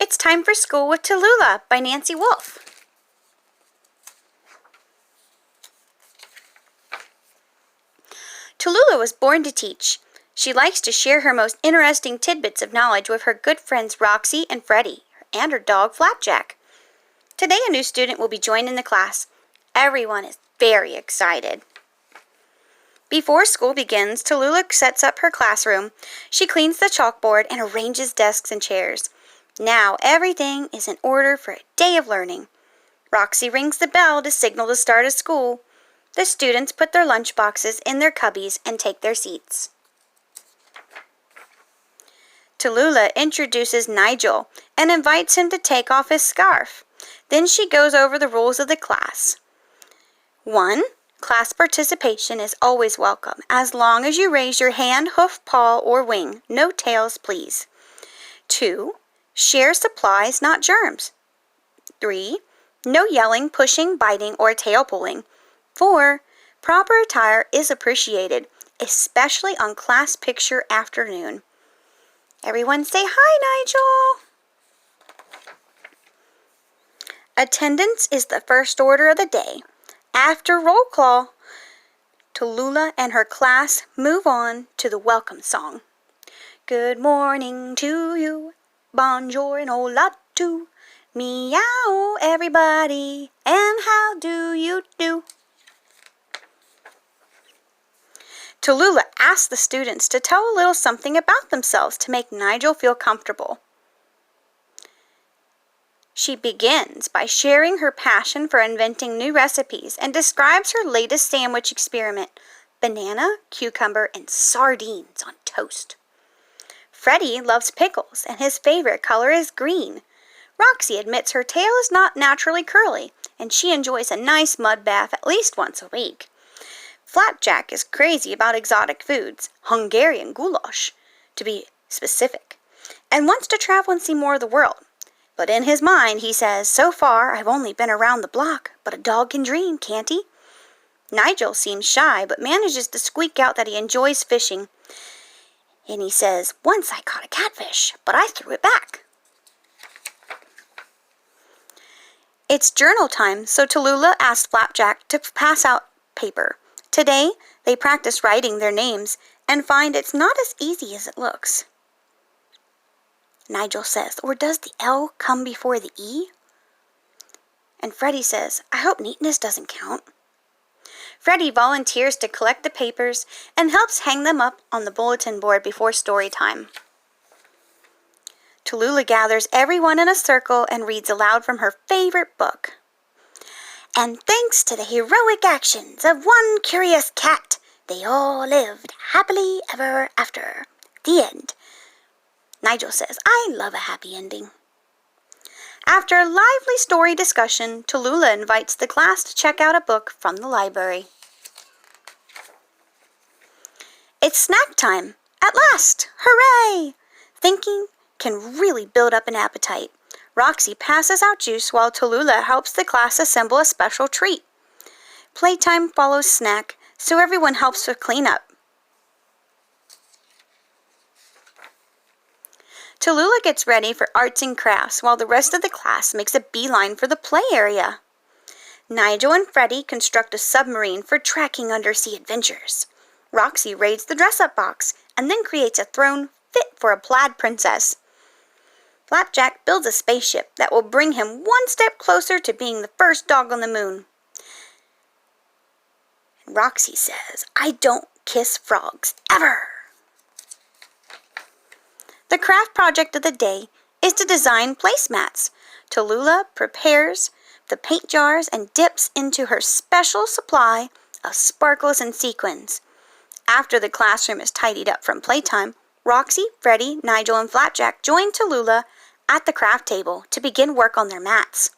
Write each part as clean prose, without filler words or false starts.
It's time for School with Tallulah by Nancy Wolff. Tallulah was born to teach. She likes to share her most interesting tidbits of knowledge with her good friends Roxy and Freddie, and her dog Flapjack. Today a new student will be joining the class. Everyone is very excited. Before school begins, Tallulah sets up her classroom. She cleans the chalkboard and arranges desks and chairs. Now everything is in order for a day of learning. Roxy rings the bell to signal the start of school. The students put their lunch boxes in their cubbies and take their seats. Tallulah introduces Nigel and invites him to take off his scarf. Then she goes over the rules of the class. 1. Class participation is always welcome, as long as you raise your hand, hoof, paw, or wing. No tails, please. 2. Share supplies, not germs. 3. No yelling, pushing, biting, or tail pulling. 4. Proper attire is appreciated, especially on class picture afternoon. Everyone say hi, Nigel! Attendance is the first order of the day. After roll call, Tallulah and her class move on to the welcome song. Good morning to you, buongiorno tu, meow everybody, and how do you do? Tallulah asks the students to tell a little something about themselves to make Nigel feel comfortable. She begins by sharing her passion for inventing new recipes and describes her latest sandwich experiment, banana, cucumber, and sardines on toast. Freddie loves pickles, and his favorite color is green. Roxy admits her tail is not naturally curly, and she enjoys a nice mud bath at least once a week. Flapjack is crazy about exotic foods, Hungarian goulash, to be specific, and wants to travel and see more of the world. But in his mind, he says, so far I've only been around the block, but a dog can dream, can't he? Nigel seems shy, but manages to squeak out that he enjoys fishing. And he says, once I caught a catfish, but I threw it back. It's journal time, so Tallulah asked Flapjack to pass out paper. Today, they practice writing their names and find it's not as easy as it looks. Nigel says, or does the L come before the E? And Freddie says, I hope neatness doesn't count. Freddie volunteers to collect the papers and helps hang them up on the bulletin board before story time. Tallulah gathers everyone in a circle and reads aloud from her favorite book. And thanks to the heroic actions of one curious cat, they all lived happily ever after. The end. Nigel says, I love a happy ending. After a lively story discussion, Tallulah invites the class to check out a book from the library. It's snack time. At last! Hooray! Thinking can really build up an appetite. Roxy passes out juice while Tallulah helps the class assemble a special treat. Playtime follows snack, so everyone helps with cleanup. Tallulah gets ready for arts and crafts while the rest of the class makes a beeline for the play area. Nigel and Freddie construct a submarine for tracking undersea adventures. Roxy raids the dress-up box and then creates a throne fit for a plaid princess. Flapjack builds a spaceship that will bring him one step closer to being the first dog on the moon. And Roxy says, I don't kiss frogs, ever! The craft project of the day is to design placemats. Tallulah prepares the paint jars and dips into her special supply of sparkles and sequins. After the classroom is tidied up from playtime, Roxy, Freddie, Nigel, and Flapjack join Tallulah at the craft table to begin work on their mats.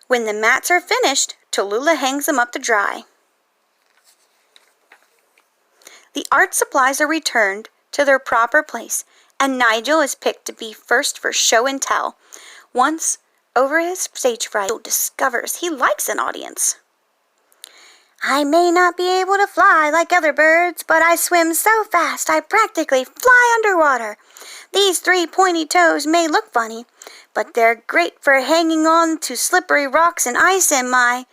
When the mats are finished, Tallulah hangs them up to dry. The art supplies are returned to their proper place, and Nigel is picked to be first for show and tell. Once over his stage fright, Nigel discovers he likes an audience. I may not be able to fly like other birds, but I swim so fast I practically fly underwater. These 3 pointy toes may look funny, but they're great for hanging on to slippery rocks and ice in my—"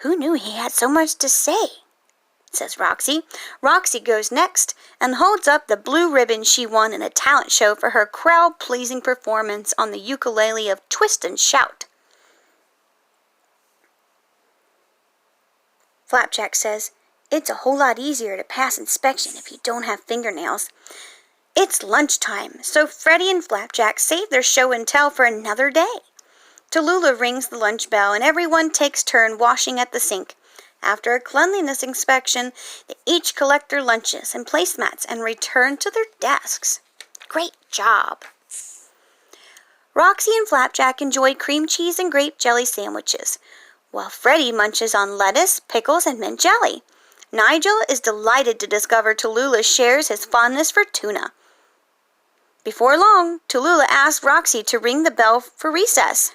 "Who knew he had so much to say?" says Roxy. Roxy goes next and holds up the blue ribbon she won in a talent show for her crowd-pleasing performance on the ukulele of Twist and Shout. Flapjack says, "It's a whole lot easier to pass inspection if you don't have fingernails." It's lunchtime, so Freddie and Flapjack save their show and tell for another day. Tallulah rings the lunch bell and everyone takes turn washing at the sink. After a cleanliness inspection, they each collect their lunches and placemats and return to their desks. Great job! Roxy and Flapjack enjoy cream cheese and grape jelly sandwiches, while Freddie munches on lettuce, pickles, and mint jelly. Nigel is delighted to discover Tallulah shares his fondness for tuna. Before long, Tallulah asks Roxy to ring the bell for recess.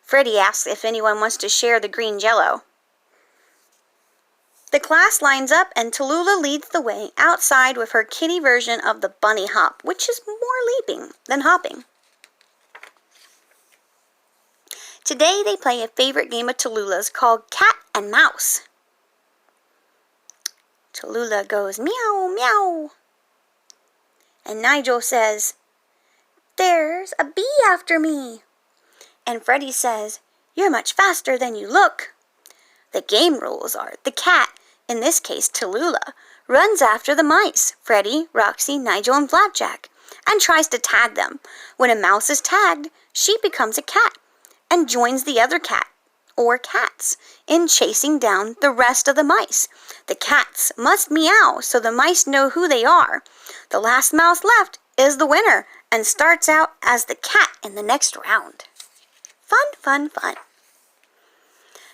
Freddie asks if anyone wants to share the green jello. The class lines up and Tallulah leads the way outside with her kitty version of the bunny hop, which is more leaping than hopping. Today they play a favorite game of Tallulah's called Cat and Mouse. Tallulah goes meow, meow. And Nigel says, "There's a bee after me." And Freddie says, "You're much faster than you look." The game rules are the cat, in this case Tallulah, runs after the mice, Freddie, Roxy, Nigel, and Flapjack, and tries to tag them. When a mouse is tagged, she becomes a cat and joins the other cat, or cats, in chasing down the rest of the mice. The cats must meow so the mice know who they are. The last mouse left is the winner and starts out as the cat in the next round. Fun, fun, fun.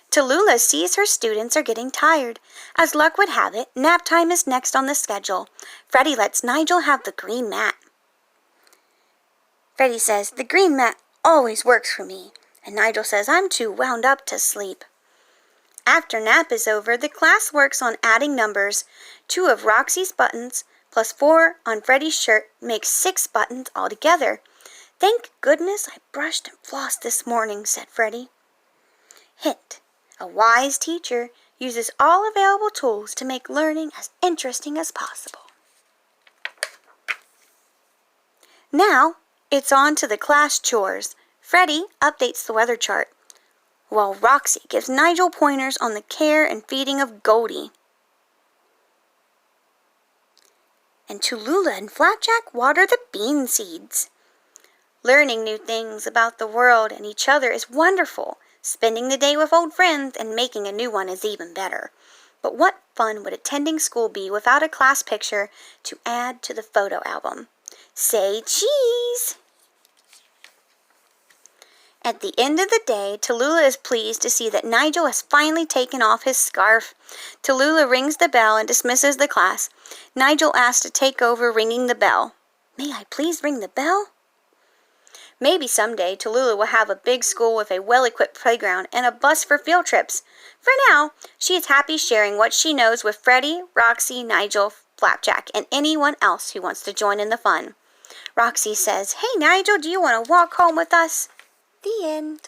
Tallulah sees her students are getting tired. As luck would have it, nap time is next on the schedule. Freddie lets Nigel have the green mat. Freddie says, "The green mat always works for me." And Nigel says, "I'm too wound up to sleep." After nap is over, the class works on adding numbers. 2 of Roxy's buttons plus 4 on Freddie's shirt makes 6 buttons altogether. "Thank goodness I brushed and flossed this morning," said Freddie. Hint: a wise teacher uses all available tools to make learning as interesting as possible. Now, it's on to the class chores. Freddie updates the weather chart, while Roxy gives Nigel pointers on the care and feeding of Goldie. And Tallulah and Flapjack water the bean seeds. Learning new things about the world and each other is wonderful. Spending the day with old friends and making a new one is even better. But what fun would attending school be without a class picture to add to the photo album? Say cheese! At the end of the day, Tallulah is pleased to see that Nigel has finally taken off his scarf. Tallulah rings the bell and dismisses the class. Nigel asks to take over ringing the bell. "May I please ring the bell?" Maybe someday Tallulah will have a big school with a well-equipped playground and a bus for field trips. For now, she is happy sharing what she knows with Freddie, Roxy, Nigel, Flapjack, and anyone else who wants to join in the fun. Roxy says, "Hey Nigel, do you want to walk home with us?" The end.